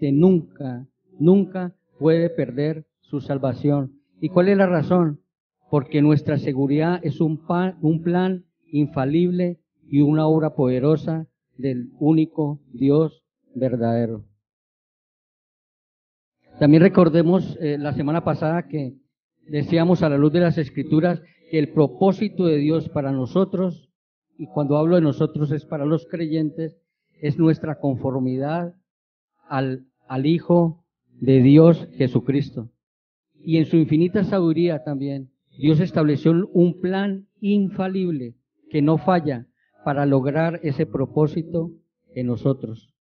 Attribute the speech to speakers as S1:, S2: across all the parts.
S1: creyente nunca, nunca puede perder su salvación. ¿Y cuál es la razón? Porque nuestra seguridad es un plan infalible y una obra poderosa del único Dios verdadero. También recordemos la semana pasada que decíamos a la luz de las Escrituras que el propósito de Dios para nosotros, y cuando hablo de nosotros es para los creyentes, es nuestra conformidad al Hijo de Dios Jesucristo. Y en su infinita sabiduría también, Dios estableció un plan infalible que no falla para lograr ese propósito en nosotros.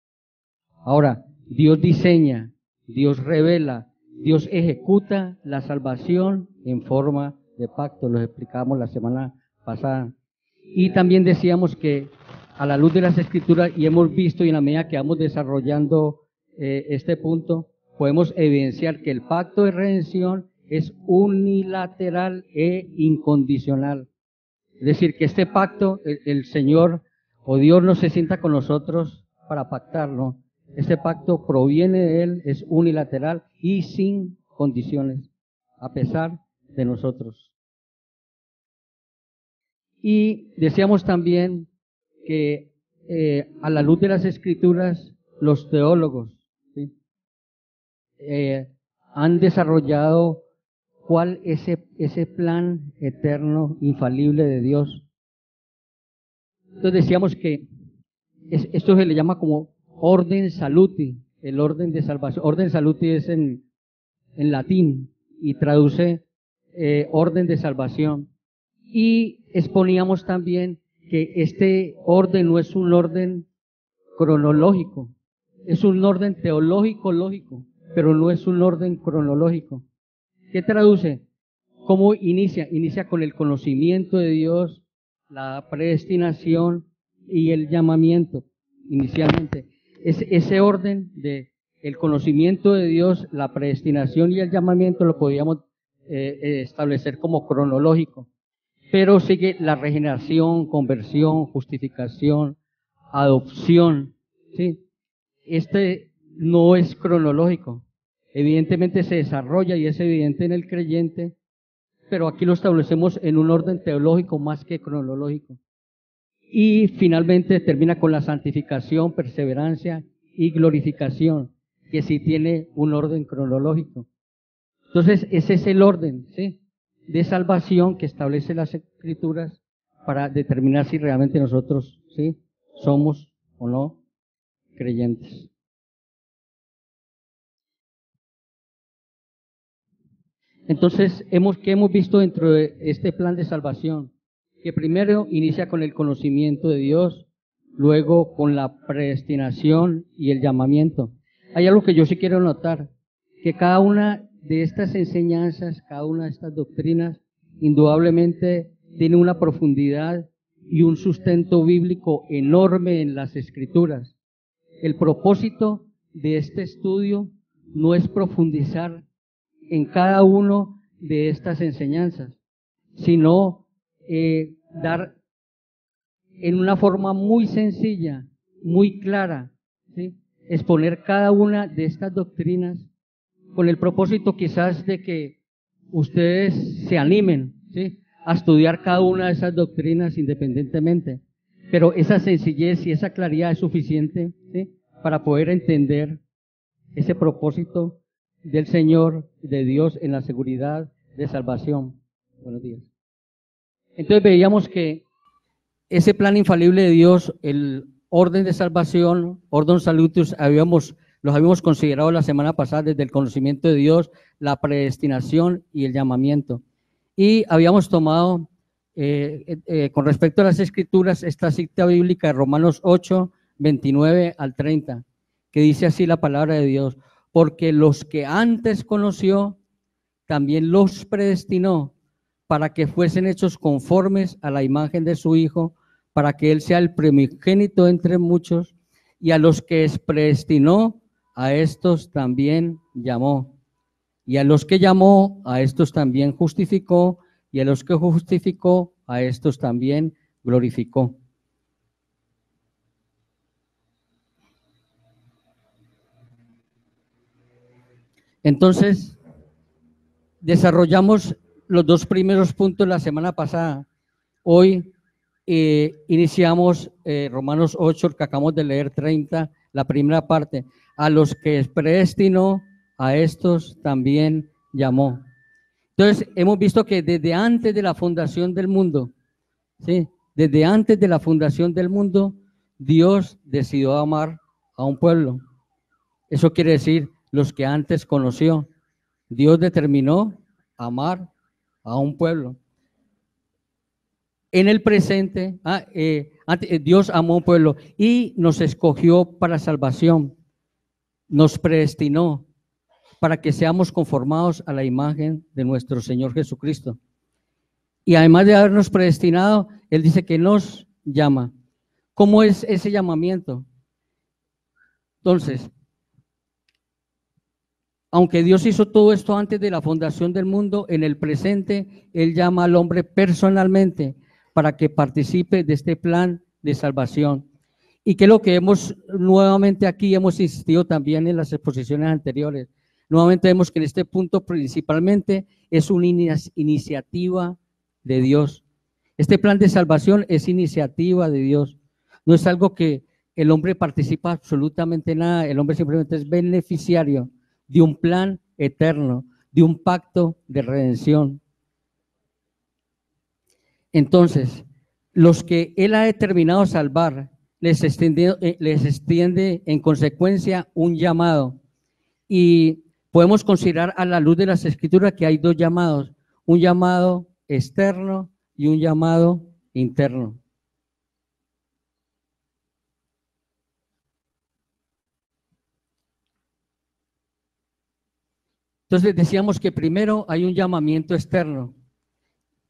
S1: Ahora, Dios diseña, Dios revela, Dios ejecuta la salvación en forma de pacto, lo explicamos la semana pasada. Y también decíamos que a la luz de las Escrituras, y hemos visto y en la medida que vamos desarrollando este punto, podemos evidenciar que el pacto de redención es unilateral e incondicional. Es decir, que este pacto, el Señor o Dios no se sienta con nosotros para pactarlo. Este pacto proviene de Él, es unilateral y sin condiciones, a pesar de nosotros. Y decíamos también que a la luz de las Escrituras, los teólogos, ¿sí?, han desarrollado cuál es ese plan eterno, infalible de Dios. Entonces decíamos que esto se le llama como orden saluti, el orden de salvación. Orden saluti es en latín y traduce orden de salvación. Y exponíamos también que este orden no es un orden cronológico, es un orden teológico lógico, pero no es un orden cronológico. ¿Qué traduce? ¿Cómo inicia? Inicia con el conocimiento de Dios, la predestinación y el llamamiento, inicialmente. Ese orden de el conocimiento de Dios, la predestinación y el llamamiento lo podíamos establecer como cronológico. Pero sigue la regeneración, conversión, justificación, adopción, ¿sí? Este no es cronológico. Evidentemente se desarrolla y es evidente en el creyente, pero aquí lo establecemos en un orden teológico más que cronológico. Y finalmente termina con la santificación, perseverancia y glorificación, que sí tiene un orden cronológico. Entonces, ese es el orden, ¿sí?, de salvación que establece las Escrituras para determinar si realmente nosotros, ¿sí?, somos o no creyentes. Entonces, ¿qué hemos visto dentro de este plan de salvación? Que primero inicia con el conocimiento de Dios, luego con la predestinación y el llamamiento. Hay algo que yo sí quiero notar, que cada una de estas enseñanzas, cada una de estas doctrinas, indudablemente tiene una profundidad y un sustento bíblico enorme en las Escrituras. El propósito de este estudio no es profundizar en cada uno de estas enseñanzas, sino dar en una forma muy sencilla, muy clara, ¿sí?, exponer cada una de estas doctrinas con el propósito quizás de que ustedes se animen, ¿sí?, a estudiar cada una de esas doctrinas independientemente. Pero esa sencillez y esa claridad es suficiente, ¿sí?, para poder entender ese propósito del Señor, de Dios en la seguridad de salvación. Buenos días. Entonces veíamos que ese plan infalible de Dios, el orden de salvación, orden salutis, los habíamos considerado la semana pasada desde el conocimiento de Dios, la predestinación y el llamamiento. Y habíamos tomado, con respecto a las Escrituras, esta cita bíblica de Romanos 8, 29 al 30, que dice así la palabra de Dios: porque los que antes conoció, también los predestinó para que fuesen hechos conformes a la imagen de su Hijo, para que Él sea el primogénito entre muchos, y a los que predestinó, a estos también llamó. Y a los que llamó, a estos también justificó, y a los que justificó, a estos también glorificó. Entonces, desarrollamos los dos primeros puntos la semana pasada. Hoy iniciamos Romanos 8, que acabamos de leer 30, la primera parte. A los que predestinó, a estos también llamó. Entonces, hemos visto que desde antes de la fundación del mundo, ¿sí? Desde antes de la fundación del mundo, Dios decidió amar a un pueblo. Eso quiere decir los que antes conoció. Dios determinó amar a un pueblo. En el presente, Dios amó a un pueblo y nos escogió para salvación. Nos predestinó para que seamos conformados a la imagen de nuestro Señor Jesucristo. Y además de habernos predestinado, Él dice que nos llama. ¿Cómo es ese llamamiento? Entonces, aunque Dios hizo todo esto antes de la fundación del mundo, en el presente Él llama al hombre personalmente para que participe de este plan de salvación. Y que lo que hemos nuevamente aquí, hemos insistido también en las exposiciones anteriores, nuevamente vemos que en este punto principalmente es una iniciativa de Dios. Este plan de salvación es iniciativa de Dios. No es algo que el hombre participa absolutamente nada, el hombre simplemente es beneficiario de un plan eterno, de un pacto de redención. Entonces, los que Él ha determinado salvar, les extiende en consecuencia un llamado. Y podemos considerar a la luz de las Escrituras que hay dos llamados, un llamado externo y un llamado interno. Entonces decíamos que primero hay un llamamiento externo.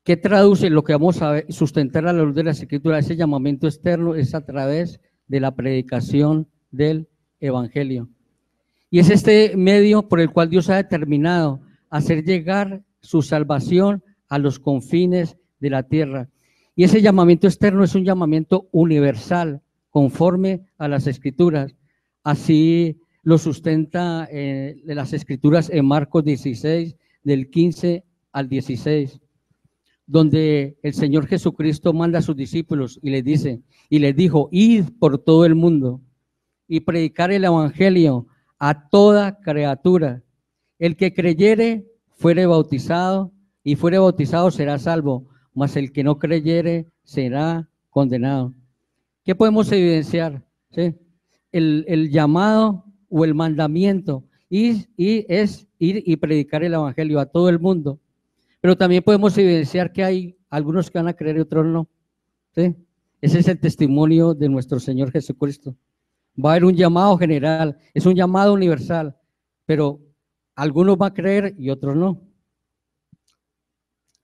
S1: ¿Qué traduce lo que vamos a sustentar a la luz de las Escrituras? Ese llamamiento externo es a través de la predicación del Evangelio. Y es este medio por el cual Dios ha determinado hacer llegar su salvación a los confines de la tierra. Y ese llamamiento externo es un llamamiento universal, conforme a las Escrituras. Así lo sustenta las Escrituras en Marcos 16, del 15 al 16. Donde el Señor Jesucristo manda a sus discípulos y les dice, y les dijo, id por todo el mundo y predicar el Evangelio a toda criatura. El que creyere fuere bautizado y fuere bautizado será salvo, mas el que no creyere será condenado. ¿Qué podemos evidenciar? ¿Sí? El llamado o el mandamiento y es ir y predicar el Evangelio a todo el mundo. Pero también podemos evidenciar que hay algunos que van a creer y otros no. ¿Sí? Ese es el testimonio de nuestro Señor Jesucristo. Va a haber un llamado general, es un llamado universal, pero algunos van a creer y otros no.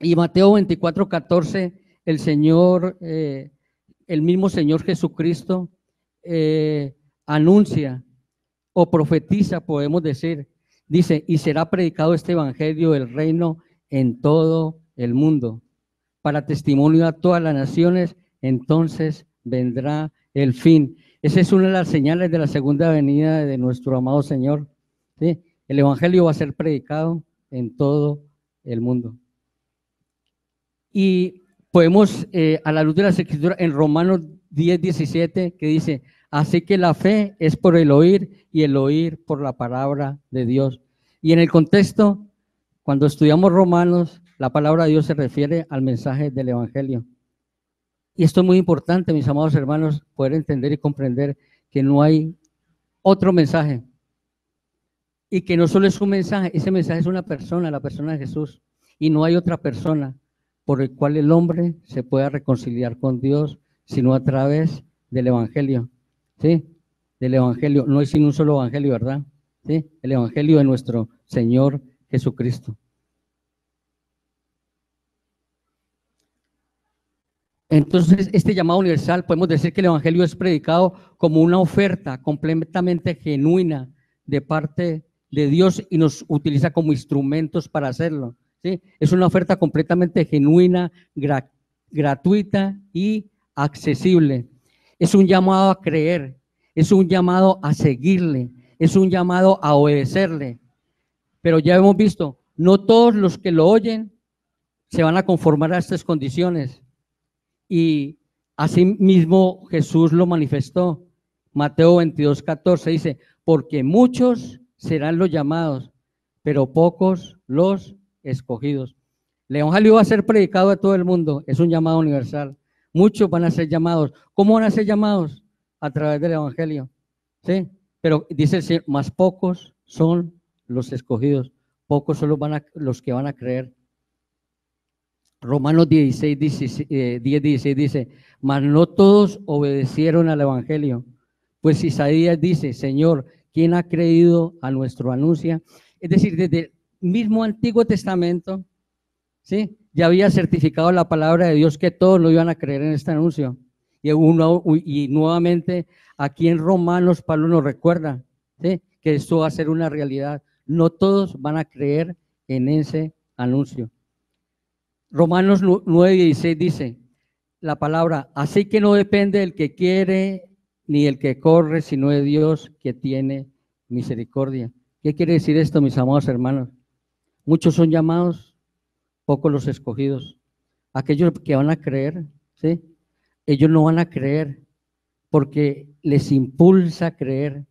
S1: Y Mateo 24, 14, el Señor, el mismo Señor Jesucristo anuncia o profetiza, podemos decir, dice, y será predicado este evangelio del reino en todo el mundo, para testimonio a todas las naciones, entonces vendrá el fin. Esa es una de las señales de la segunda venida de nuestro amado Señor. ¿Sí? El evangelio va a ser predicado en todo el mundo. Y podemos, a la luz de las Escrituras, en Romanos 10, 17, que dice, así que la fe es por el oír y el oír por la palabra de Dios. Y en el contexto, cuando estudiamos Romanos, la palabra de Dios se refiere al mensaje del Evangelio. Y esto es muy importante, mis amados hermanos, poder entender y comprender que no hay otro mensaje. Y que no solo es un mensaje, ese mensaje es una persona, la persona de Jesús. Y no hay otra persona por el cual el hombre se pueda reconciliar con Dios, sino a través del Evangelio. ¿Sí? Del Evangelio. No hay sino un solo Evangelio, ¿verdad? ¿Sí? El Evangelio de nuestro Señor Jesucristo. Entonces, este llamado universal, podemos decir que el Evangelio es predicado como una oferta completamente genuina de parte de Dios y nos utiliza como instrumentos para hacerlo. ¿Sí? Es una oferta completamente genuina, gratuita y accesible. Es un llamado a creer, es un llamado a seguirle, es un llamado a obedecerle. Pero ya hemos visto, no todos los que lo oyen se van a conformar a estas condiciones. Y así mismo Jesús lo manifestó. Mateo 22:14 dice, porque muchos serán los llamados, pero pocos los escogidos. El evangelio va a ser predicado a todo el mundo, es un llamado universal. Muchos van a ser llamados. ¿Cómo van a ser llamados? A través del evangelio. ¿Sí? Pero dice el Señor, más pocos son los escogidos, pocos son los que van a creer. Romanos 10:16 dice, mas no todos obedecieron al evangelio. Pues Isaías dice, Señor, ¿quién ha creído a nuestro anuncio? Es decir, desde el mismo Antiguo Testamento, ¿sí? Ya había certificado la palabra de Dios que todos no iban a creer en este anuncio. Y nuevamente aquí en Romanos Pablo nos recuerda, ¿sí? Que esto va a ser una realidad. No todos van a creer en ese anuncio. Romanos 9:16 dice la palabra, así que no depende del que quiere ni el que corre, sino de Dios que tiene misericordia. ¿Qué quiere decir esto, mis amados hermanos? Muchos son llamados, pocos los escogidos. Aquellos que van a creer, ¿sí? Ellos no van a creer porque les impulsa a creer,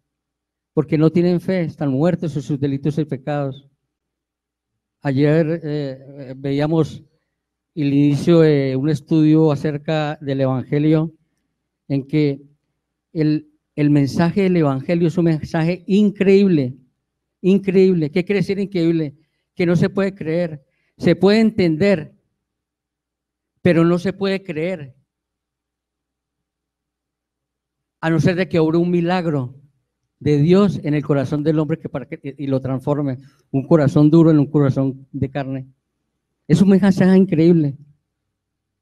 S1: porque no tienen fe, están muertos en sus delitos y pecados. Ayer veíamos el inicio de un estudio acerca del Evangelio, en que el mensaje del Evangelio es un mensaje increíble, increíble. ¿Qué quiere decir increíble? Que no se puede creer, se puede entender, pero no se puede creer, a no ser de que obre un milagro de Dios en el corazón del hombre y lo transforme, un corazón duro en un corazón de carne. Es un mensaje increíble,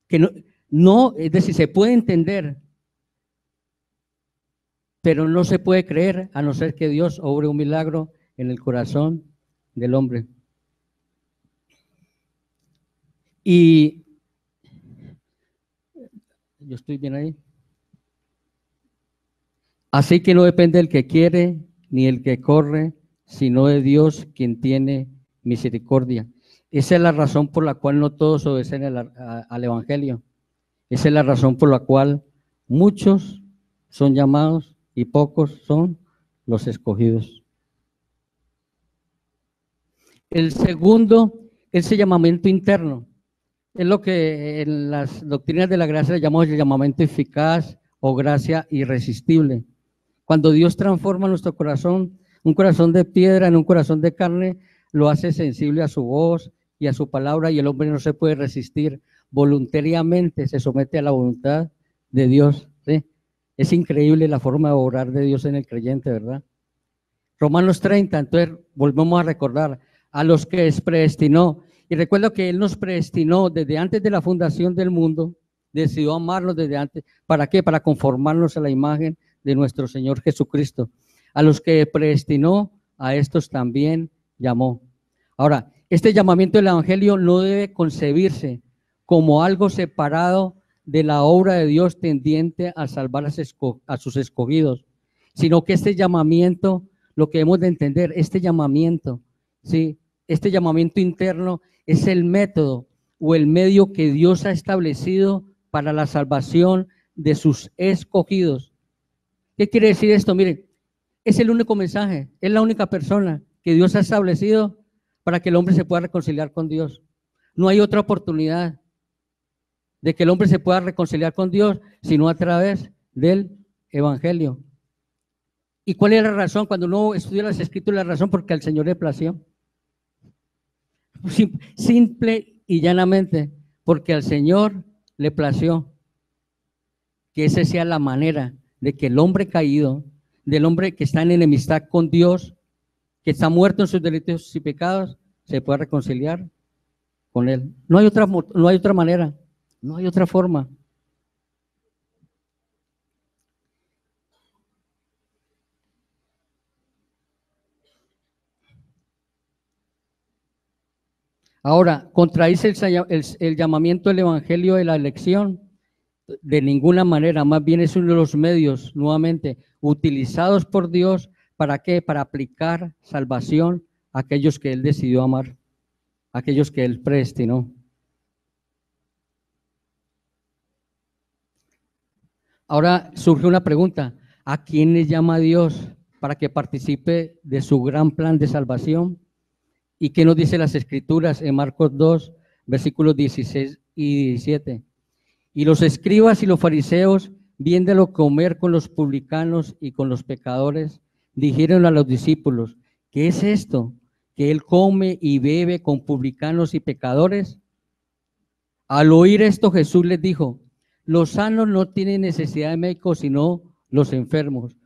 S1: que no, es decir, se puede entender, pero no se puede creer a no ser que Dios obre un milagro en el corazón del hombre. Y yo estoy bien ahí. Así que no depende del que quiere ni el que corre, sino de Dios quien tiene misericordia. Esa es la razón por la cual no todos obedecen al Evangelio. Esa es la razón por la cual muchos son llamados y pocos son los escogidos. El segundo es el llamamiento interno. Es lo que en las doctrinas de la gracia le llamamos el llamamiento eficaz o gracia irresistible. Cuando Dios transforma nuestro corazón, un corazón de piedra en un corazón de carne, lo hace sensible a su voz y a su palabra, y el hombre no se puede resistir. Voluntariamente se somete a la voluntad de Dios. ¿Sí? Es increíble la forma de obrar de Dios en el creyente, ¿verdad? Romanos 30, entonces volvemos a recordar, a los que predestinó. Y recuerdo que Él nos predestinó desde antes de la fundación del mundo, decidió amarnos desde antes. ¿Para qué? Para conformarnos a la imagen de nuestro Señor Jesucristo. A los que predestinó, a estos también llamó. Ahora, este llamamiento del Evangelio no debe concebirse como algo separado de la obra de Dios tendiente a salvar a sus escogidos, sino que este llamamiento, lo que hemos de entender, este llamamiento, ¿sí? Este llamamiento interno es el método o el medio que Dios ha establecido para la salvación de sus escogidos. ¿Qué quiere decir esto? Miren, es el único mensaje, es la única persona que Dios ha establecido para que el hombre se pueda reconciliar con Dios. No hay otra oportunidad de que el hombre se pueda reconciliar con Dios, sino a través del Evangelio. ¿Y cuál es la razón? Cuando uno estudia las Escrituras, la razón porque al Señor le plació. Simple y llanamente, porque al Señor le plació que esa sea la manera de que el hombre caído, del hombre que está en enemistad con Dios, que está muerto en sus delitos y pecados, se pueda reconciliar con Él. No hay otra manera, no hay otra forma. Ahora, contradice el llamamiento del Evangelio de la elección de ninguna manera, más bien es uno de los medios, nuevamente, utilizados por Dios, ¿para qué? Para aplicar salvación a aquellos que Él decidió amar, a aquellos que Él predestinó. Ahora surge una pregunta: ¿a quién le llama Dios para que participe de su gran plan de salvación? ¿Y qué nos dice las Escrituras en Marcos 2, versículos 16 y 17? Y los escribas y los fariseos, viéndolo comer con los publicanos y con los pecadores, dijeron a los discípulos: ¿qué es esto? ¿Que él come y bebe con publicanos y pecadores? Al oír esto, Jesús les dijo: los sanos no tienen necesidad de médicos, sino los enfermos.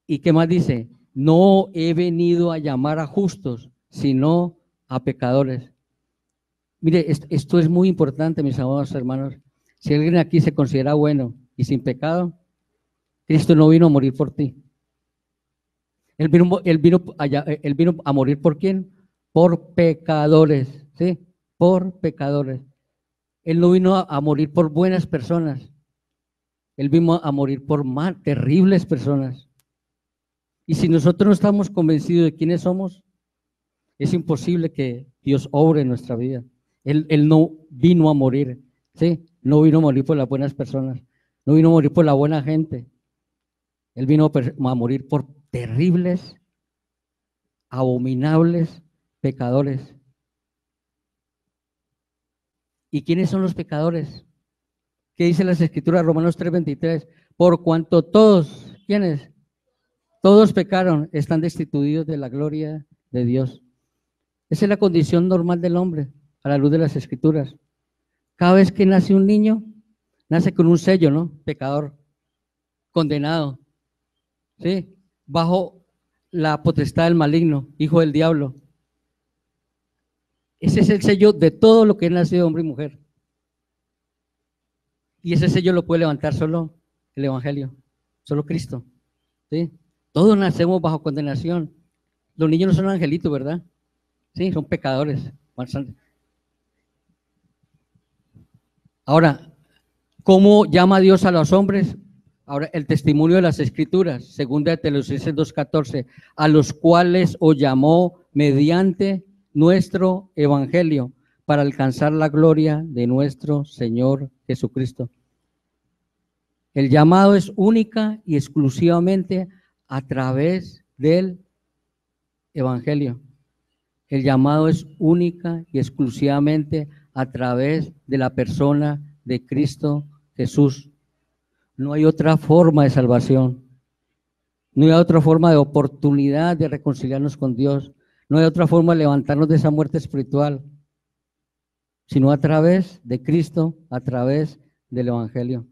S1: ¿Y qué más dice? No he venido a llamar a justos, sino a pecadores. Mire, esto es muy importante, mis amados hermanos. Si alguien aquí se considera bueno y sin pecado, Cristo no vino a morir por ti. Él vino a morir ¿por quién? Por pecadores, ¿sí? Por pecadores. Él no vino a morir por buenas personas. Él vino a morir por terribles personas. Y si nosotros no estamos convencidos de quiénes somos, es imposible que Dios obre en nuestra vida. Él no vino a morir, ¿sí? No vino a morir por las buenas personas. No vino a morir por la buena gente. Él vino a morir por terribles, abominables pecadores. ¿Y quiénes son los pecadores? ¿Qué dice las Escrituras? Romanos 3:23. Por cuanto todos, ¿quiénes? Todos pecaron, están destituidos de la gloria de Dios. Esa es la condición normal del hombre, a la luz de las Escrituras. Cada vez que nace un niño, nace con un sello, ¿no? Pecador, condenado, ¿sí? Bajo la potestad del maligno, hijo del diablo. Ese es el sello de todo lo que es nacido hombre y mujer. Y ese sello lo puede levantar solo el Evangelio, solo Cristo, ¿sí? Todos nacemos bajo condenación. Los niños no son angelitos, ¿verdad? Sí, son pecadores. Ahora, ¿cómo llama Dios a los hombres? Ahora, el testimonio de las Escrituras, segunda de Tesalonicenses 2:14, a los cuales os llamó mediante nuestro evangelio para alcanzar la gloria de nuestro Señor Jesucristo. El llamado es única y exclusivamente a través del evangelio. El llamado es única y exclusivamente a través de la persona de Cristo Jesús. No hay otra forma de salvación. No hay otra forma de oportunidad de reconciliarnos con Dios. No hay otra forma de levantarnos de esa muerte espiritual, sino a través de Cristo, a través del Evangelio.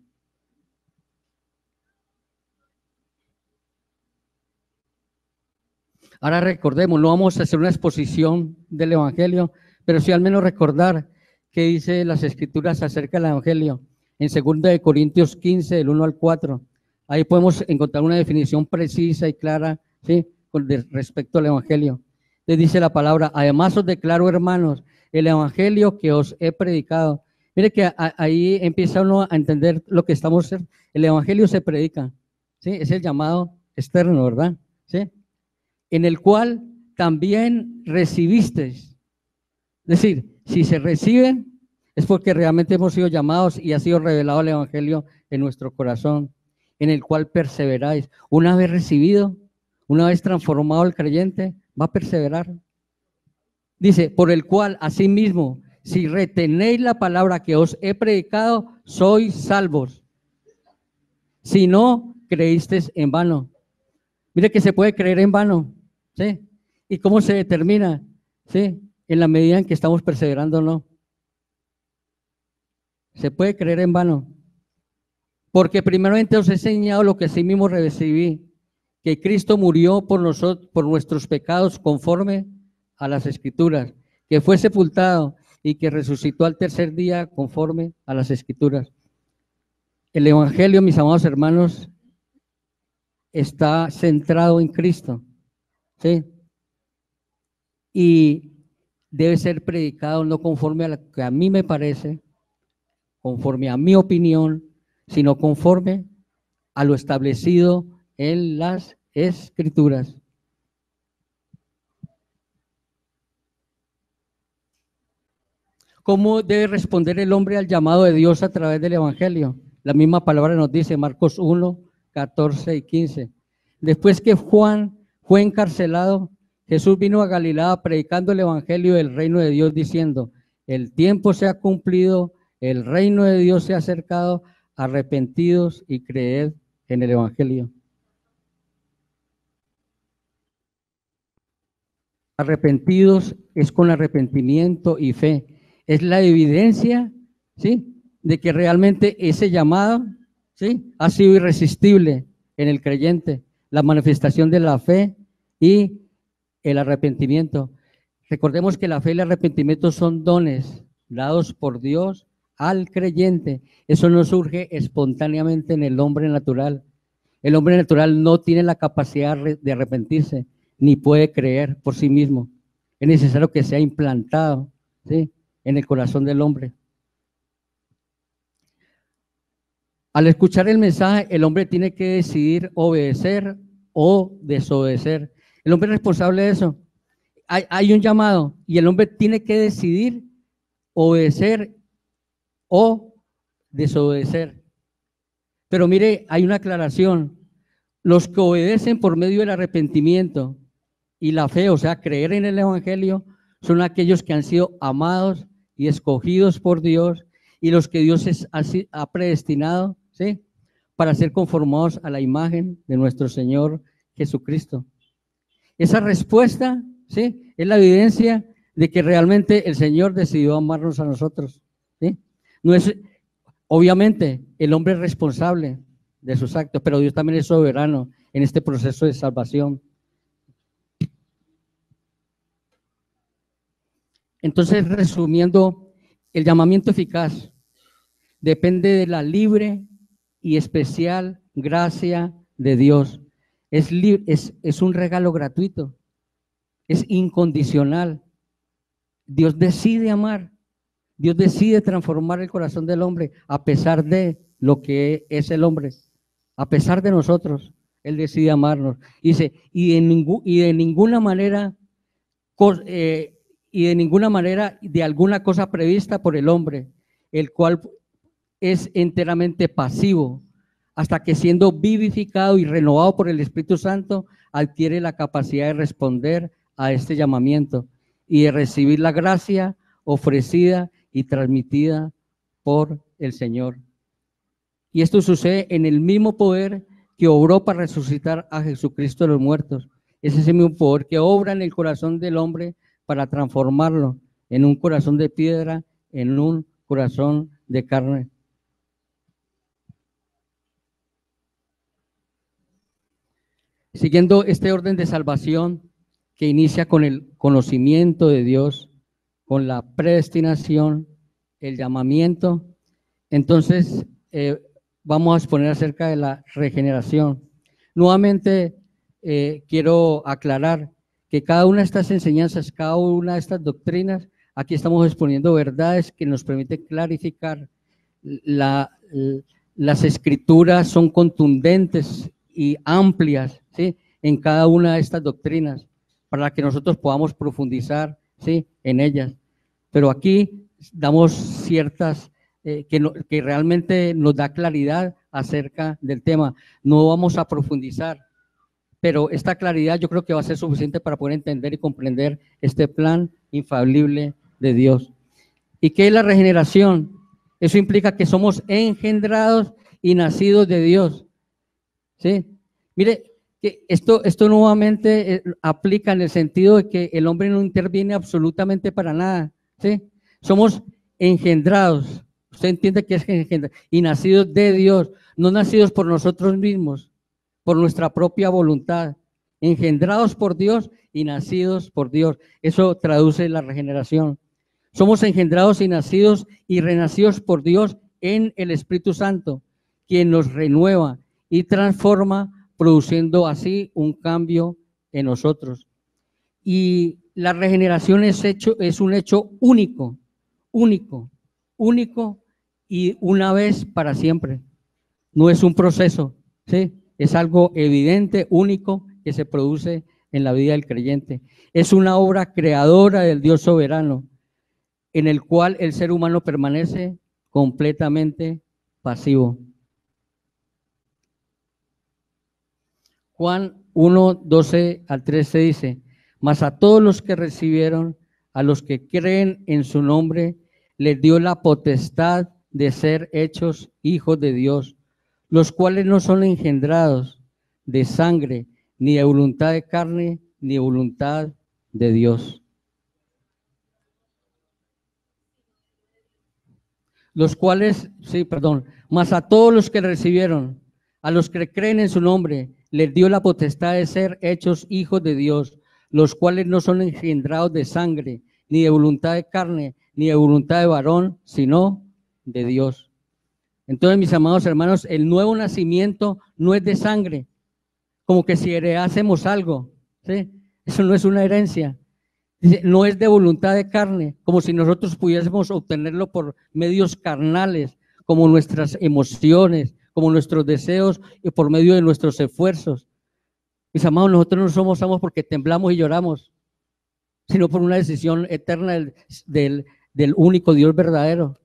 S1: Ahora recordemos, no vamos a hacer una exposición del Evangelio, pero sí al menos recordar qué dice las Escrituras acerca del Evangelio. En 2 Corintios 15, del 1 al 4, ahí podemos encontrar una definición precisa y clara, ¿sí?, con respecto al Evangelio. Les dice la palabra: además os declaro, hermanos, el Evangelio que os he predicado. Mire que ahí empieza uno a entender lo que estamos. El Evangelio se predica, ¿sí? Es el llamado externo, ¿verdad? ¿Sí? En el cual también recibisteis. Es decir, si se reciben, es porque realmente hemos sido llamados y ha sido revelado el Evangelio en nuestro corazón, en el cual perseveráis. Una vez recibido, una vez transformado el creyente, va a perseverar. Dice: por el cual asimismo, si retenéis la palabra que os he predicado, sois salvos. Si no, creísteis en vano. Mire que se puede creer en vano, ¿sí? ¿Y cómo se determina? ¿Sí? En la medida en que estamos perseverando o no. Se puede creer en vano. Porque primeramente os he enseñado lo que así mismo recibí, que Cristo murió por nosotros, por nuestros pecados, conforme a las Escrituras, que fue sepultado y que resucitó al tercer día, conforme a las Escrituras. El Evangelio, mis amados hermanos, está centrado en Cristo, ¿sí? Y debe ser predicado no conforme a lo que a mí me parece, conforme a mi opinión, sino conforme a lo establecido en las Escrituras. ¿Cómo debe responder el hombre al llamado de Dios a través del Evangelio? La misma palabra nos dice, Marcos 1, 14 y 15. Después que Juan fue encarcelado, Jesús vino a Galilea predicando el Evangelio del reino de Dios, diciendo, el tiempo se ha cumplido, el reino de Dios se ha acercado, arrepentidos y creed en el Evangelio. Arrepentidos es con arrepentimiento y fe. Es la evidencia, ¿sí?, de que realmente ese llamado, ¿sí?, ha sido irresistible en el creyente. La manifestación de la fe y el arrepentimiento. Recordemos que la fe y el arrepentimiento son dones dados por Dios al creyente. Eso no surge espontáneamente en el hombre natural. El hombre natural no tiene la capacidad de arrepentirse, ni puede creer por sí mismo. Es necesario que sea implantado, ¿sí?, en el corazón del hombre. Al escuchar el mensaje, el hombre tiene que decidir obedecer o desobedecer. El hombre es responsable de eso. Hay un llamado y el hombre tiene que decidir obedecer o desobedecer. Pero mire, hay una aclaración. Los que obedecen por medio del arrepentimiento y la fe, o sea, creer en el Evangelio, son aquellos que han sido amados y escogidos por Dios, y los que Dios ha predestinado, ¿sí?, para ser conformados a la imagen de nuestro Señor Jesucristo. Esa respuesta, ¿sí?, es la evidencia de que realmente el Señor decidió amarnos a nosotros, ¿sí? No es, obviamente, el hombre es responsable de sus actos, pero Dios también es soberano en este proceso de salvación. Entonces, resumiendo, el llamamiento eficaz depende de la libre y especial gracia de Dios. Es un regalo gratuito, es incondicional. Dios decide amar, Dios decide transformar el corazón del hombre a pesar de lo que es el hombre, a pesar de nosotros. Él decide amarnos. Dice, y de ninguna manera de alguna cosa prevista por el hombre, el cual es enteramente pasivo, hasta que siendo vivificado y renovado por el Espíritu Santo, adquiere la capacidad de responder a este llamamiento y de recibir la gracia ofrecida y transmitida por el Señor. Y esto sucede en el mismo poder que obró para resucitar a Jesucristo de los muertos. Es ese mismo poder que obra en el corazón del hombre para transformarlo en un corazón de piedra, en un corazón de carne. Siguiendo este orden de salvación que inicia con el conocimiento de Dios, con la predestinación, el llamamiento, entonces vamos a exponer acerca de la regeneración. Nuevamente quiero aclarar que cada una de estas enseñanzas, cada una de estas doctrinas, aquí estamos exponiendo verdades que nos permiten clarificar. Las escrituras son contundentes y amplias, ¿sí?, en cada una de estas doctrinas, para que nosotros podamos profundizar, ¿sí?, en ellas. Pero aquí damos ciertas que realmente nos da claridad acerca del tema. No vamos a profundizar, pero esta claridad yo creo que va a ser suficiente para poder entender y comprender este plan infalible de Dios. ¿Y qué es la regeneración? Eso implica que somos engendrados y nacidos de Dios, ¿sí? Mire, que esto nuevamente aplica en el sentido de que el hombre no interviene absolutamente para nada, ¿sí? Somos engendrados, usted entiende que es engendrado, y nacidos de Dios, no nacidos por nosotros mismos, por nuestra propia voluntad, engendrados por Dios y nacidos por Dios. Eso traduce la regeneración. Somos engendrados y nacidos y renacidos por Dios en el Espíritu Santo, quien nos renueva y transforma, produciendo así un cambio en nosotros. Y la regeneración es un hecho único y una vez para siempre. No es un proceso, ¿sí? Es algo evidente, único, que se produce en la vida del creyente. Es una obra creadora del Dios soberano. en el cual el ser humano permanece completamente pasivo. Juan 1, 12 al 13 dice: mas a todos los que recibieron, a los que creen en su nombre, les dio la potestad de ser hechos hijos de Dios, los cuales no son engendrados de sangre, ni de voluntad de carne, ni de voluntad de Dios. Los cuales, mas a todos los que recibieron, a los que creen en su nombre, les dio la potestad de ser hechos hijos de Dios, los cuales no son engendrados de sangre, ni de voluntad de carne, ni de voluntad de varón, sino de Dios. Entonces, mis amados hermanos, el nuevo nacimiento no es de sangre, como que si heredásemos algo, ¿sí? Eso no es una herencia. Dice, no es de voluntad de carne, como si nosotros pudiésemos obtenerlo por medios carnales, como nuestras emociones, como nuestros deseos y por medio de nuestros esfuerzos. Mis amados, nosotros no somos salvos porque temblamos y lloramos, sino por una decisión eterna del único Dios verdadero.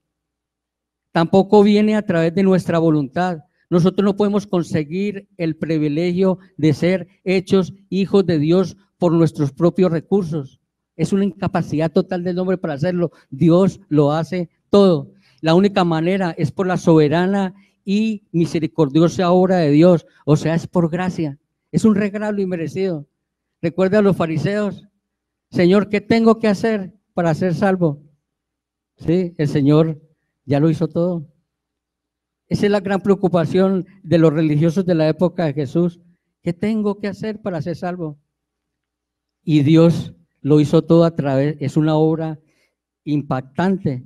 S1: Tampoco viene a través de nuestra voluntad. Nosotros no podemos conseguir el privilegio de ser hechos hijos de Dios por nuestros propios recursos. Es una incapacidad total del hombre para hacerlo. Dios lo hace todo. La única manera es por la soberana y misericordiosa obra de Dios. O sea, es por gracia. Es un regalo inmerecido. Recuerda a los fariseos: Señor, ¿qué tengo que hacer para ser salvo? Sí, el Señor ya lo hizo todo. Esa es la gran preocupación de los religiosos de la época de Jesús. ¿Qué tengo que hacer para ser salvo? Y Dios lo hizo todo a través, es una obra impactante,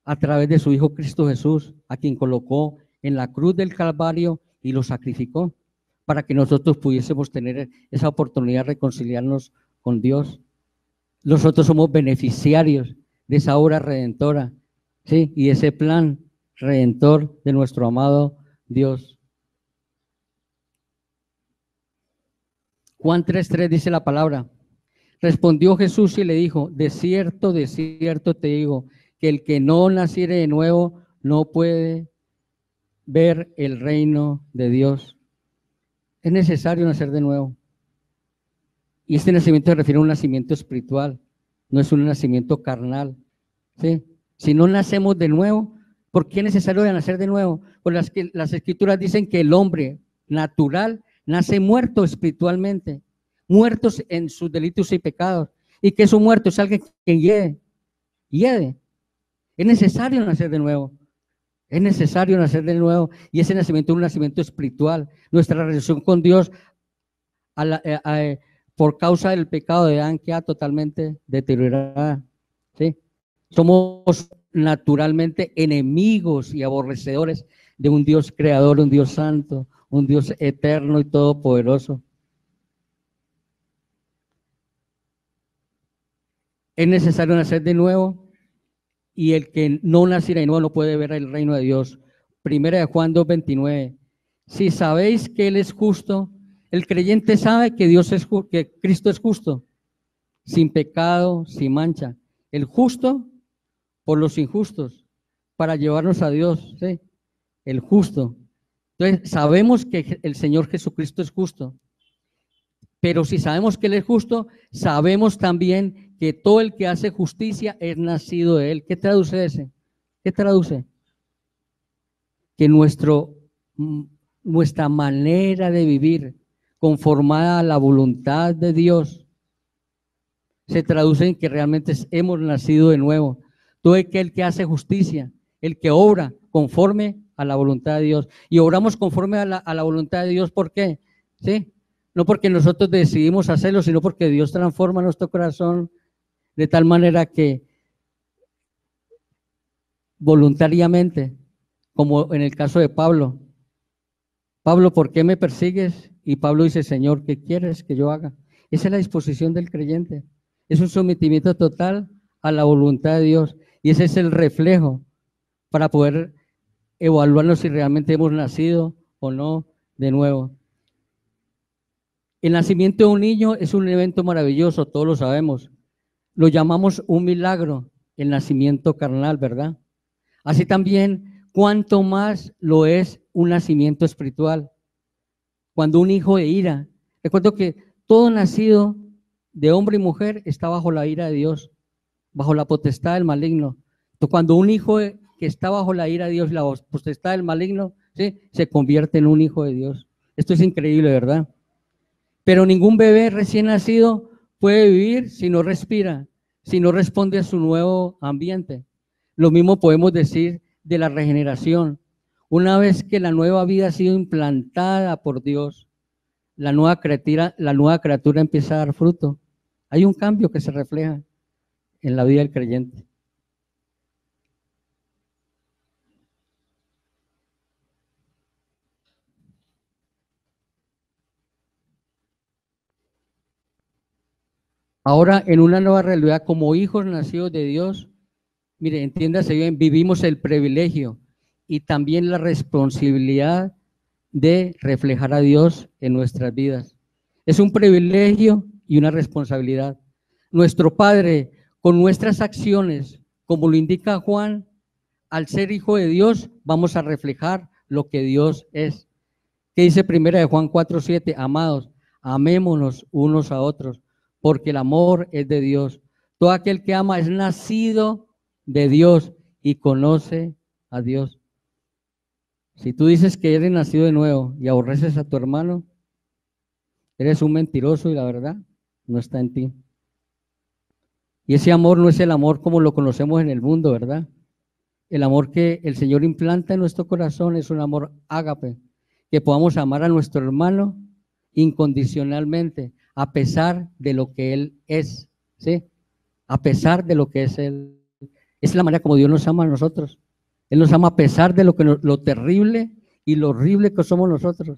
S1: a través de su Hijo Cristo Jesús, a quien colocó en la cruz del Calvario y lo sacrificó para que nosotros pudiésemos tener esa oportunidad de reconciliarnos con Dios. Nosotros somos beneficiarios de esa obra redentora, ¿sí? Y ese plan redentor de nuestro amado Dios. Juan 3:3 dice la palabra: respondió Jesús y le dijo: de cierto te digo, que el que no naciere de nuevo no puede ver el reino de Dios. Es necesario nacer de nuevo. Y este nacimiento se refiere a un nacimiento espiritual, no es un nacimiento carnal, ¿sí? Si no nacemos de nuevo, ¿por qué es necesario nacer de nuevo? Porque las escrituras dicen que el hombre natural nace muerto espiritualmente, muertos en sus delitos y pecados. ¿Y que es un muerto? Es alguien que hiede. Es necesario nacer de nuevo. Es necesario nacer de nuevo. Y ese nacimiento es un nacimiento espiritual. Nuestra relación con Dios por causa del pecado de Adán queda totalmente deteriorada, ¿sí? Somos naturalmente enemigos y aborrecedores de un Dios creador, un Dios santo, un Dios eterno y todopoderoso. Es necesario nacer de nuevo, y el que no naciera de nuevo no puede ver el reino de Dios. Primera de Juan 2:29. Si sabéis que Él es justo, el creyente sabe que que Cristo es justo, sin pecado, sin mancha. El justo por los injustos, para llevarnos a Dios, ¿sí? El justo. Entonces, sabemos que el Señor Jesucristo es justo. Pero si sabemos que Él es justo, sabemos también que todo el que hace justicia es nacido de Él. ¿Qué traduce ese? ¿Qué traduce? Que nuestra manera de vivir, conformada a la voluntad de Dios, se traduce en que realmente hemos nacido de nuevo. Todo aquel que hace justicia, el que obra conforme a la voluntad de Dios. Y obramos conforme a la voluntad de Dios, ¿por qué? ¿Sí? No porque nosotros decidimos hacerlo, sino porque Dios transforma nuestro corazón de tal manera que voluntariamente, como en el caso de Pablo. Pablo, ¿por qué me persigues? Y Pablo dice: Señor, ¿qué quieres que yo haga? Esa es la disposición del creyente. Es un sometimiento total a la voluntad de Dios. Y ese es el reflejo para poder evaluarnos si realmente hemos nacido o no de nuevo. El nacimiento de un niño es un evento maravilloso, todos lo sabemos. Lo llamamos un milagro, el nacimiento carnal, ¿verdad? Así también, cuánto más lo es un nacimiento espiritual. Cuando un hijo de ira, recuerdo que todo nacido de hombre y mujer está bajo la ira de Dios, bajo la potestad del maligno. Entonces, cuando un hijo que está bajo la ira de Dios, la potestad del maligno, ¿sí?, se convierte en un hijo de Dios. Esto es increíble, ¿verdad? Pero ningún bebé recién nacido puede vivir si no respira, si no responde a su nuevo ambiente. Lo mismo podemos decir de la regeneración. Una vez que la nueva vida ha sido implantada por Dios, la nueva criatura empieza a dar fruto. Hay un cambio que se refleja en la vida del creyente. Ahora, en una nueva realidad, como hijos nacidos de Dios, mire, entiéndase bien, vivimos el privilegio y también la responsabilidad de reflejar a Dios en nuestras vidas. Es un privilegio y una responsabilidad. Nuestro Padre, con nuestras acciones, como lo indica Juan, al ser hijo de Dios, vamos a reflejar lo que Dios es. ¿Qué dice primera de Juan 4:7? Amados, amémonos unos a otros, porque el amor es de Dios. Todo aquel que ama es nacido de Dios y conoce a Dios. Si tú dices que eres nacido de nuevo y aborreces a tu hermano, eres un mentiroso y la verdad no está en ti. Y ese amor no es el amor como lo conocemos en el mundo, ¿verdad? El amor que el Señor implanta en nuestro corazón es un amor ágape, que podamos amar a nuestro hermano incondicionalmente, a pesar de lo que Él es, ¿sí? A pesar de lo que es Él. Es la manera como Dios nos ama a nosotros. Él nos ama a pesar de lo terrible y lo horrible que somos nosotros.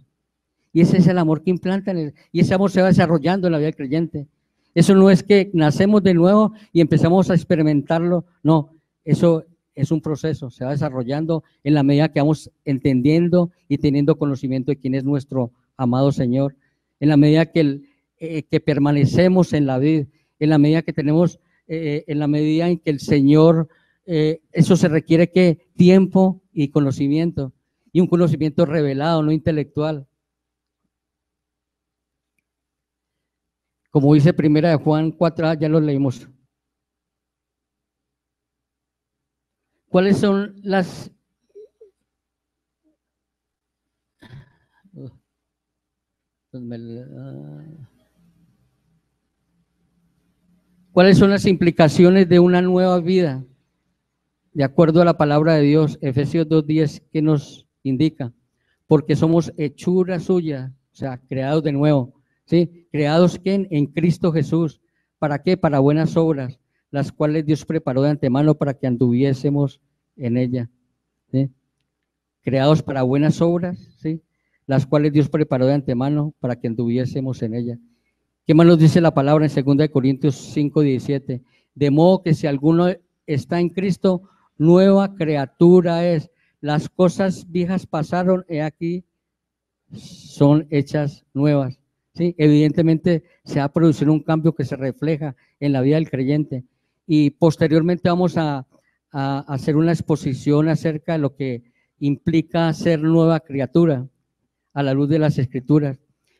S1: Y ese es el amor que implanta y ese amor se va desarrollando en la vida del creyente. Eso no es que nacemos de nuevo y empezamos a experimentarlo, no, eso es un proceso, se va desarrollando en la medida que vamos entendiendo y teniendo conocimiento de quién es nuestro amado Señor, en la medida que permanecemos en la vida, en la medida que tenemos, en la medida en que el Señor, eso se requiere que tiempo y conocimiento, y un conocimiento revelado, no intelectual. Como dice primera de Juan 4, ya lo leímos. ¿Cuáles son las ¿cuáles son las implicaciones de una nueva vida? De acuerdo a la palabra de Dios, Efesios 2:10, que nos indica, porque somos hechura suya, o sea, creados de nuevo, ¿sí? Creados en Cristo Jesús. ¿Para qué? Para buenas obras, las cuales Dios preparó de antemano para que anduviésemos en ella, ¿sí? Creados para buenas obras, ¿sí?, las cuales Dios preparó de antemano para que anduviésemos en ella. ¿Qué más nos dice la palabra en 2 Corintios 5:17? De modo que si alguno está en Cristo, nueva criatura es. Las cosas viejas pasaron, he aquí, son hechas nuevas. ¿Sí? Evidentemente se va a producir un cambio que se refleja en la vida del creyente. Y posteriormente vamos a hacer una exposición acerca de lo que implica ser nueva criatura a la luz de las Escrituras.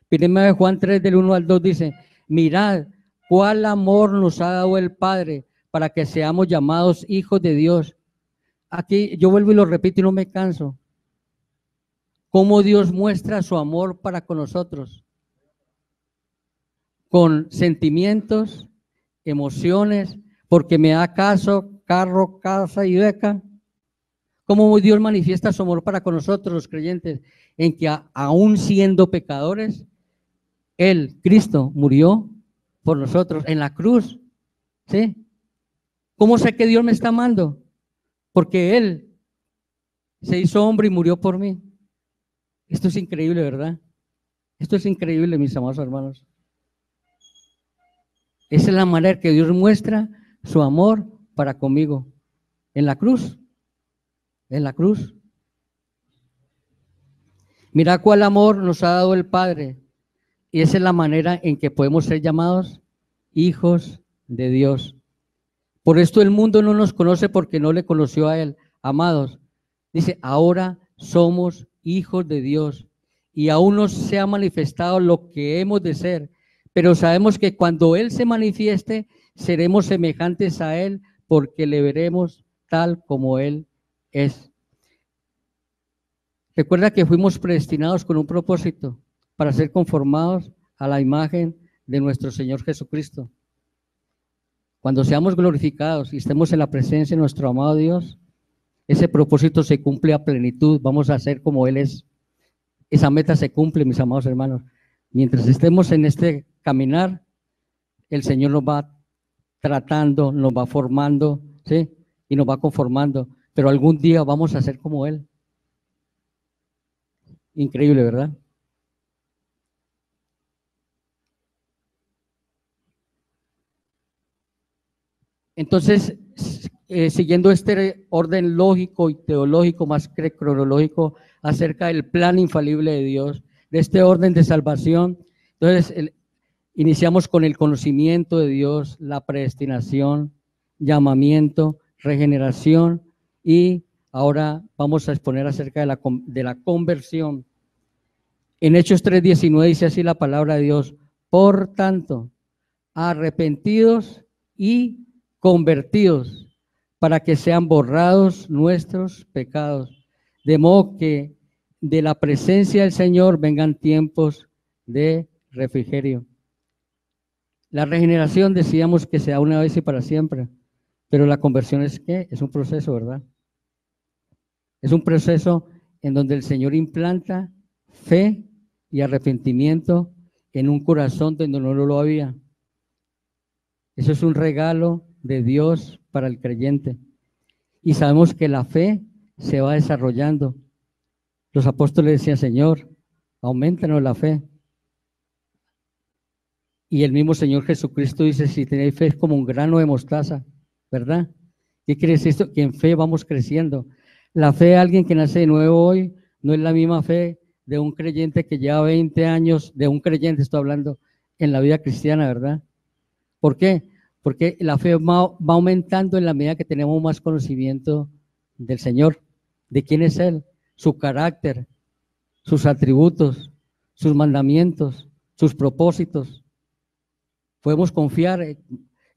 S1: Primera de Juan 3, del 1 al 2 dice, mirad cuál amor nos ha dado el Padre para que seamos llamados hijos de Dios. Aquí yo vuelvo y lo repito y no me canso. Cómo Dios muestra su amor para con nosotros. Con sentimientos, emociones, porque me da caso, carro, casa y beca. Cómo Dios manifiesta su amor para con nosotros, los creyentes, en que aún siendo pecadores, Él, Cristo, murió por nosotros en la cruz. ¿Sí? ¿Cómo sé que Dios me está amando? Porque Él se hizo hombre y murió por mí. Esto es increíble, ¿verdad? Esto es increíble, mis amados hermanos. Esa es la manera que Dios muestra su amor para conmigo. En la cruz. En la cruz. Mira cuál amor nos ha dado el Padre. Y esa es la manera en que podemos ser llamados hijos de Dios. Por esto el mundo no nos conoce porque no le conoció a Él. Amados, dice, ahora somos hijos de Dios y aún no se ha manifestado lo que hemos de ser, pero sabemos que cuando Él se manifieste, seremos semejantes a Él porque le veremos tal como Él es. Recuerda que fuimos predestinados con un propósito para ser conformados a la imagen de nuestro Señor Jesucristo. Cuando seamos glorificados y estemos en la presencia de nuestro amado Dios, ese propósito se cumple a plenitud. Vamos a ser como Él es. Esa meta se cumple, mis amados hermanos. Mientras estemos en este caminar, el Señor nos va tratando, nos va formando, ¿sí? Y nos va conformando. Pero algún día vamos a ser como Él. Increíble, ¿verdad? Entonces, siguiendo este orden lógico y teológico, más que cronológico, acerca del plan infalible de Dios, de este orden de salvación, entonces iniciamos con el conocimiento de Dios, la predestinación, llamamiento, regeneración, y ahora vamos a exponer acerca de la conversión. En Hechos 3:19 dice así la palabra de Dios: por tanto, arrepentidos y convertidos, para que sean borrados nuestros pecados, de modo que de la presencia del Señor vengan tiempos de refrigerio. La regeneración decíamos que sea una vez y para siempre, pero la conversión es ¿qué? Es un proceso, ¿verdad? Es un proceso en donde el Señor implanta fe y arrepentimiento en un corazón donde no lo había. Eso es un regalo de Dios para el creyente. Y sabemos que la fe se va desarrollando. Los apóstoles decían, Señor, aumentanos la fe. Y el mismo Señor Jesucristo dice, si tenéis fe es como un grano de mostaza, ¿verdad? ¿Qué quiere decir esto? Que en fe vamos creciendo. La fe de alguien que nace de nuevo hoy no es la misma fe de un creyente que lleva 20 años, de un creyente estoy hablando, en la vida cristiana, ¿verdad? ¿Por qué? Porque la fe va aumentando en la medida que tenemos más conocimiento del Señor, de quién es Él, su carácter, sus atributos, sus mandamientos, sus propósitos. Podemos confiar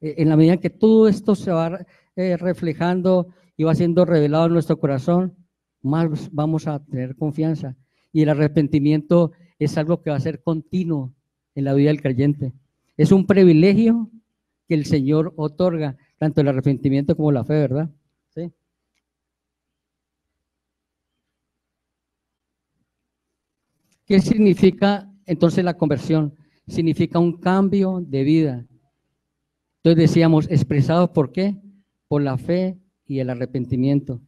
S1: en la medida que todo esto se va reflejando y va siendo revelado en nuestro corazón, más vamos a tener confianza. Y el arrepentimiento es algo que va a ser continuo en la vida del creyente. Es un privilegio que el Señor otorga, tanto el arrepentimiento como la fe, ¿verdad? ¿Sí? ¿Qué significa entonces la conversión? Significa un cambio de vida. Entonces decíamos, expresado ¿por qué? Por la fe y el arrepentimiento.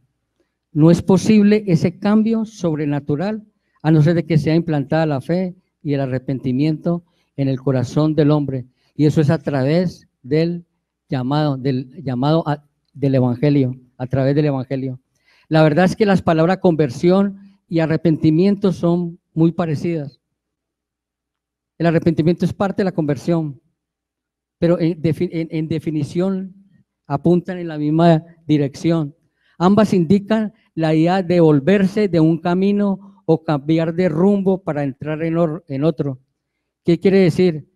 S1: No es posible ese cambio sobrenatural a no ser de que sea implantada la fe y el arrepentimiento en el corazón del hombre. Y eso es a través del llamado del Evangelio, a través del Evangelio. La verdad es que las palabras conversión y arrepentimiento son muy parecidas. El arrepentimiento es parte de la conversión, pero en definición apuntan en la misma dirección. Ambas indican la idea de volverse de un camino o cambiar de rumbo para entrar en otro. ¿Qué quiere decir?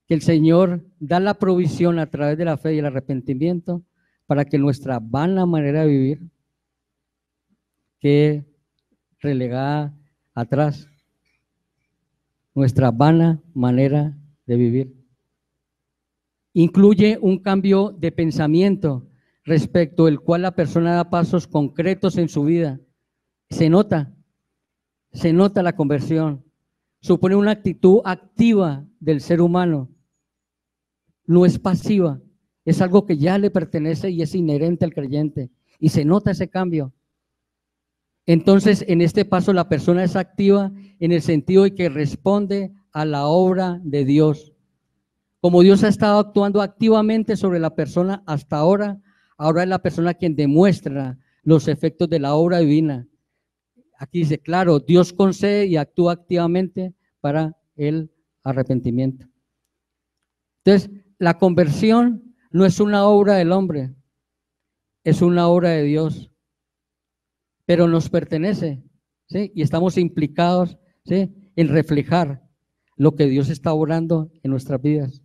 S1: Que el Señor da la provisión a través de la fe y el arrepentimiento para que nuestra vana manera de vivir quede relegada atrás. Nuestra vana manera de vivir. Incluye un cambio de pensamiento respecto del cual la persona da pasos concretos en su vida. Se nota la conversión. Supone una actitud activa del ser humano. No es pasiva, es algo que ya le pertenece y es inherente al creyente. Y se nota ese cambio. Entonces, en este paso la persona es activa en el sentido de que responde a la obra de Dios. Como Dios ha estado actuando activamente sobre la persona hasta ahora, ahora es la persona quien demuestra los efectos de la obra divina. Aquí dice, claro, Dios concede y actúa activamente para el arrepentimiento. Entonces, la conversión no es una obra del hombre, es una obra de Dios, pero nos pertenece, ¿sí? Y estamos implicados, ¿sí?, en reflejar lo que Dios está obrando en nuestras vidas.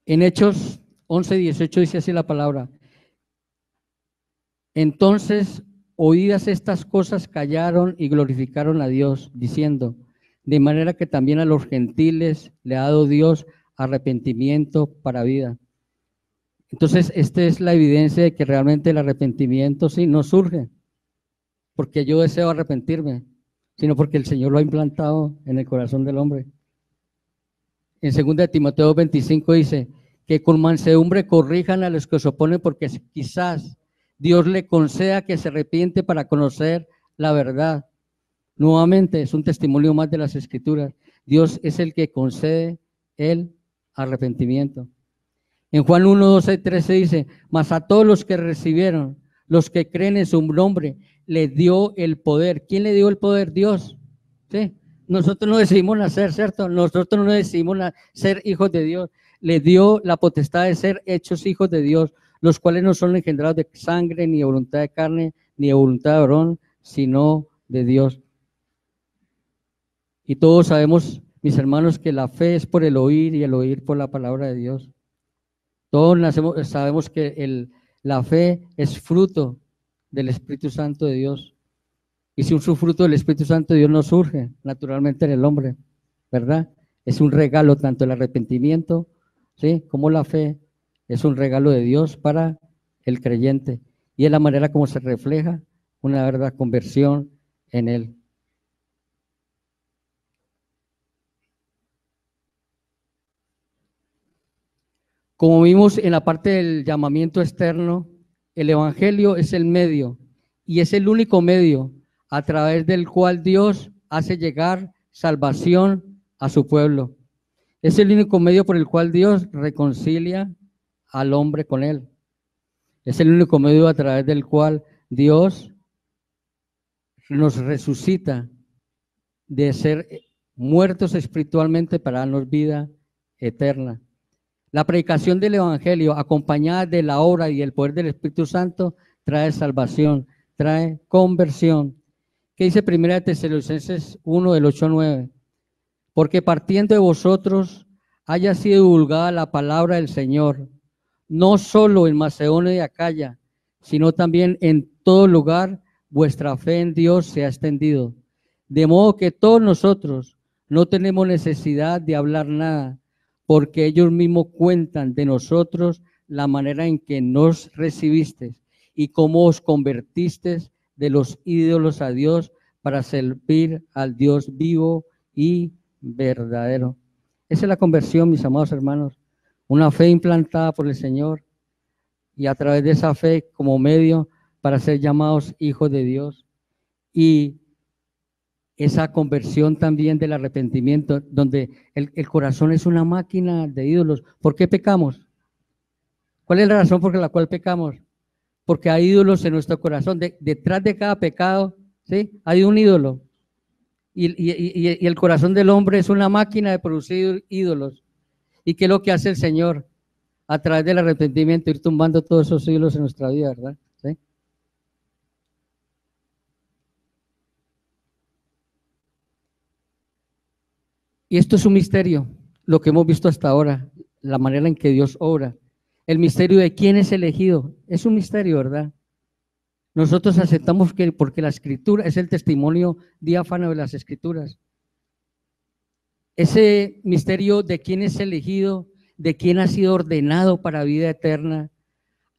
S1: En Hechos 11:18 dice así la palabra: entonces, oídas estas cosas, callaron y glorificaron a Dios, diciendo: de manera que también a los gentiles le ha dado Dios arrepentimiento para vida. Entonces, esta es la evidencia de que realmente el arrepentimiento sí no surge porque yo deseo arrepentirme, sino porque el Señor lo ha implantado en el corazón del hombre. En 2 Timoteo 25 dice que con mansedumbre corrijan a los que se oponen, porque quizás Dios le conceda que se arrepiente para conocer la verdad. Nuevamente es un testimonio más de las Escrituras. Dios es el que concede el arrepentimiento. En Juan 1, 12, 13 dice: mas a todos los que recibieron, los que creen en su nombre, le dio el poder. ¿Quién le dio el poder? Dios. ¿Sí? Nosotros no decidimos nacer, ¿cierto? Nosotros no decidimos ser hijos de Dios. Le dio la potestad de ser hechos hijos de Dios, los cuales no son engendrados de sangre, ni de voluntad de carne, ni de voluntad de varón, sino de Dios. Y todos sabemos, mis hermanos, que la fe es por el oír y el oír por la palabra de Dios. Todos sabemos que la fe es fruto del Espíritu Santo de Dios. Y si un fruto del Espíritu Santo de Dios no surge naturalmente en el hombre, ¿verdad? Es un regalo, tanto el arrepentimiento, ¿sí?, como la fe, es un regalo de Dios para el creyente. Y es la manera como se refleja una verdadera conversión en él. Como vimos en la parte del llamamiento externo, el Evangelio es el medio y es el único medio a través del cual Dios hace llegar salvación a su pueblo. Es el único medio por el cual Dios reconcilia al hombre con él. Es el único medio a través del cual Dios nos resucita de ser muertos espiritualmente para darnos vida eterna. La predicación del Evangelio, acompañada de la obra y el poder del Espíritu Santo, trae salvación, trae conversión. ¿Qué dice 1 Tesalonicenses 1, del 8 al 9? Porque partiendo de vosotros haya sido divulgada la palabra del Señor, no solo en Macedonia y Acaya, sino también en todo lugar vuestra fe en Dios se ha extendido. De modo que todos nosotros no tenemos necesidad de hablar nada, porque ellos mismos cuentan de nosotros la manera en que nos recibisteis y cómo os convertisteis de los ídolos a Dios para servir al Dios vivo y verdadero. Esa es la conversión, mis amados hermanos, una fe implantada por el Señor y a través de esa fe como medio para ser llamados hijos de Dios. Y esa conversión también del arrepentimiento, donde el corazón es una máquina de ídolos. ¿Por qué pecamos? ¿Cuál es la razón por la cual pecamos? Porque hay ídolos en nuestro corazón. Detrás de cada pecado, ¿sí?, hay un ídolo. Y el corazón del hombre es una máquina de producir ídolos. ¿Y qué es lo que hace el Señor? A través del arrepentimiento, ir tumbando todos esos ídolos en nuestra vida, ¿verdad? ¿Sí? Y esto es un misterio, lo que hemos visto hasta ahora, la manera en que Dios obra. El misterio de quién es elegido, es un misterio, ¿verdad? Nosotros aceptamos que porque la Escritura es el testimonio diáfano de las Escrituras. Ese misterio de quién es elegido, de quién ha sido ordenado para vida eterna,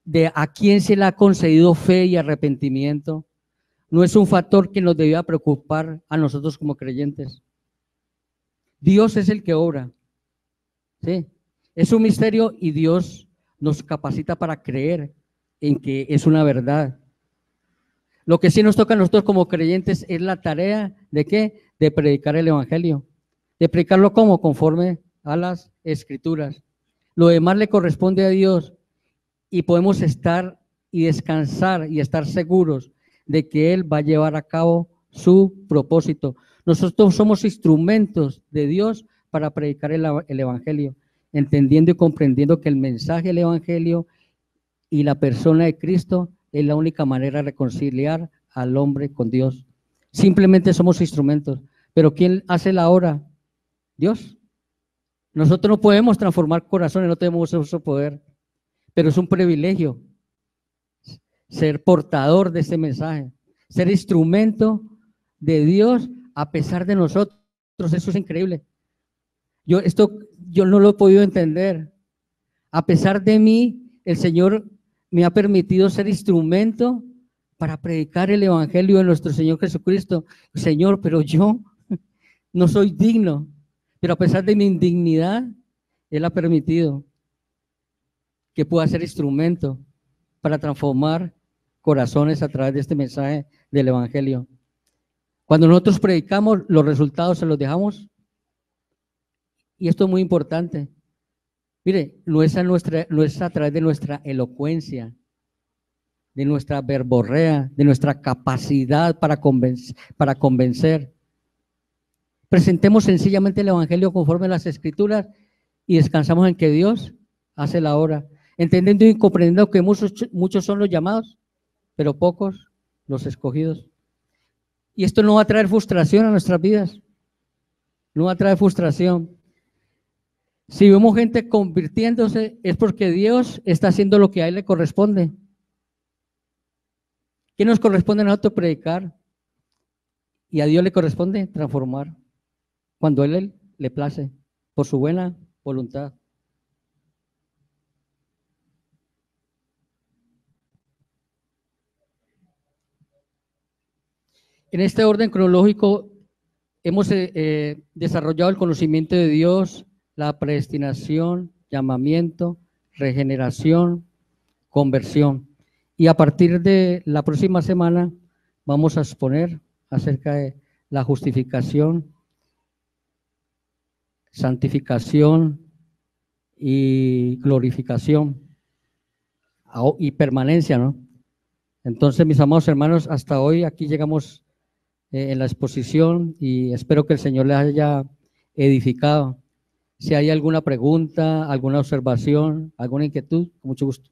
S1: de a quién se le ha concedido fe y arrepentimiento, no es un factor que nos debía preocupar a nosotros como creyentes. Dios es el que obra, ¿sí? Es un misterio y Dios nos capacita para creer en que es una verdad. Lo que sí nos toca a nosotros como creyentes es la tarea ¿de qué? De predicar el Evangelio. De predicarlo como conforme a las Escrituras. Lo demás le corresponde a Dios y podemos estar y descansar y estar seguros de que Él va a llevar a cabo su propósito. Nosotros somos instrumentos de Dios para predicar el Evangelio, entendiendo y comprendiendo que el mensaje del Evangelio y la persona de Cristo es la única manera de reconciliar al hombre con Dios. Simplemente somos instrumentos, pero ¿quién hace la obra? Dios. Nosotros no podemos transformar corazones, no tenemos ese poder, pero es un privilegio ser portador de ese mensaje, ser instrumento de Dios a pesar de nosotros. Eso es increíble. Yo no lo he podido entender. A pesar de mí, el Señor me ha permitido ser instrumento para predicar el Evangelio de nuestro Señor Jesucristo. Señor, pero yo no soy digno, pero a pesar de mi indignidad, Él ha permitido que pueda ser instrumento para transformar corazones a través de este mensaje del Evangelio. Cuando nosotros predicamos, los resultados se los dejamos. Y esto es muy importante. Mire, no es a través de nuestra elocuencia, de nuestra verborrea, de nuestra capacidad para convencer. Presentemos sencillamente el Evangelio conforme a las Escrituras y descansamos en que Dios hace la obra, entendiendo y comprendiendo que muchos son los llamados, pero pocos los escogidos. Y esto no va a traer frustración a nuestras vidas, no va a traer frustración. Si vemos gente convirtiéndose, es porque Dios está haciendo lo que a Él le corresponde. ¿Qué nos corresponde a nosotros? Predicar. Y a Dios le corresponde transformar, cuando Él le place, por su buena voluntad. En este orden cronológico hemos desarrollado el conocimiento de Dios, la predestinación, llamamiento, regeneración, conversión. Y a partir de la próxima semana vamos a exponer acerca de la justificación, santificación y glorificación y permanencia, ¿no? Entonces, mis amados hermanos, hasta hoy aquí llegamos en la exposición y espero que el Señor les haya edificado. Si hay alguna pregunta, alguna observación, alguna inquietud, con mucho gusto.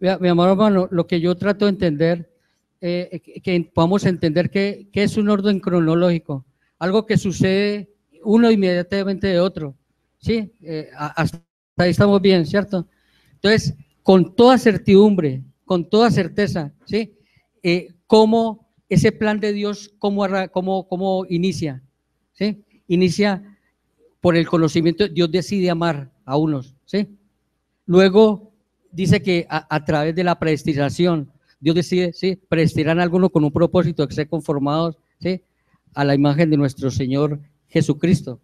S1: Mi amado hermano, lo que yo trato de entender, que podamos entender que es un orden cronológico, algo que sucede uno inmediatamente de otro, ¿sí? Hasta ahí estamos bien, ¿cierto? Entonces, con toda certidumbre, con toda certeza, ¿sí? ¿Cómo ese plan de Dios, cómo inicia? ¿Sí? Inicia por el conocimiento, Dios decide amar a unos, ¿sí? Luego dice que a través de la predestinación, Dios decide, ¿sí?, predestinar a algunos con un propósito de ser conformados, ¿sí?, a la imagen de nuestro Señor Jesucristo.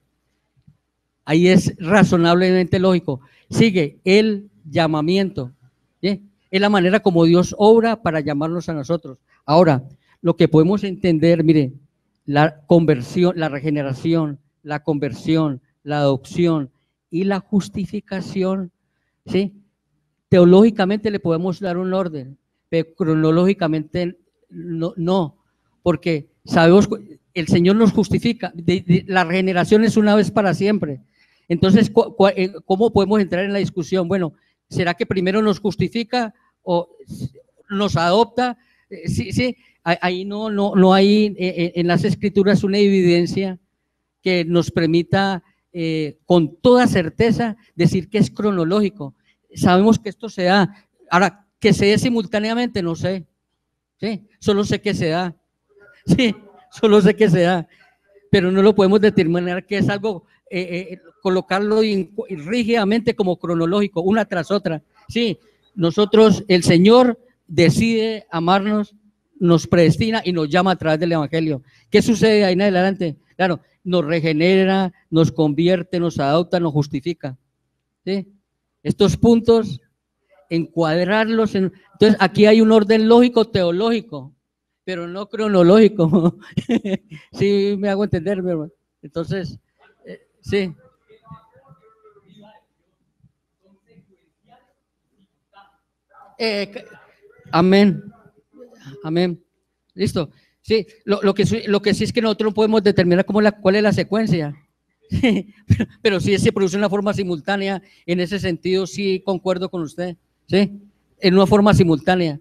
S1: Ahí es razonablemente lógico. Sigue el llamamiento, ¿sí? Es la manera como Dios obra para llamarnos a nosotros. Ahora, lo que podemos entender, mire, la conversión, la regeneración, la conversión, la adopción y la justificación, ¿sí? Teológicamente le podemos dar un orden, pero cronológicamente no, porque sabemos el Señor nos justifica. La regeneración es una vez para siempre. Entonces, ¿cómo podemos entrar en la discusión? Bueno, ¿será que primero nos justifica o nos adopta? Sí, ahí no hay en las Escrituras una evidencia que nos permita con toda certeza decir que es cronológico. Sabemos que esto se da. Ahora, que se dé simultáneamente, no sé. ¿Sí? Solo sé que se da. Sí, solo sé que se da. Pero no lo podemos determinar que es algo colocarlo rígidamente como cronológico, una tras otra. Sí, nosotros, el Señor decide amarnos, nos predestina y nos llama a través del Evangelio. ¿Qué sucede ahí en adelante? Claro, nos regenera, nos convierte, nos adopta, nos justifica. ¿Sí? Estos puntos, encuadrarlos en... Entonces, aquí hay un orden lógico, teológico, pero no cronológico. Sí, me hago entender, mi hermano. Entonces, sí. Amén. Amén. Listo. Sí, lo que sí es que nosotros no podemos determinar cuál es la secuencia. Pero sí se produce de una forma simultánea. En ese sentido, sí concuerdo con usted. Sí, en una forma simultánea.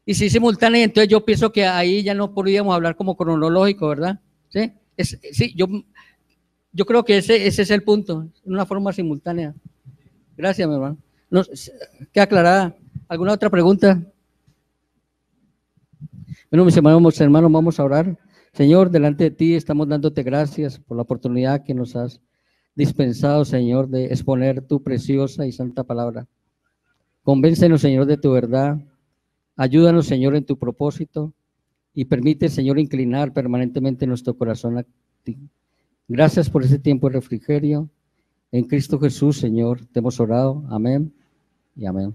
S1: Y si simultánea, entonces yo pienso que ahí ya no podríamos hablar como cronológico, ¿verdad? Sí, sí, yo creo que ese es el punto, una forma simultánea. Gracias, mi hermano. ¿Queda aclarada? ¿Alguna otra pregunta? Bueno, mis hermanos, vamos a orar. Señor, delante de ti estamos dándote gracias por la oportunidad que nos has dispensado, Señor, de exponer tu preciosa y santa palabra. Convéncenos, Señor, de tu verdad. Ayúdanos, Señor, en tu propósito y permite, Señor, inclinar permanentemente nuestro corazón a ti. Gracias por este tiempo de refrigerio. En Cristo Jesús, Señor, te hemos orado. Amén y amén.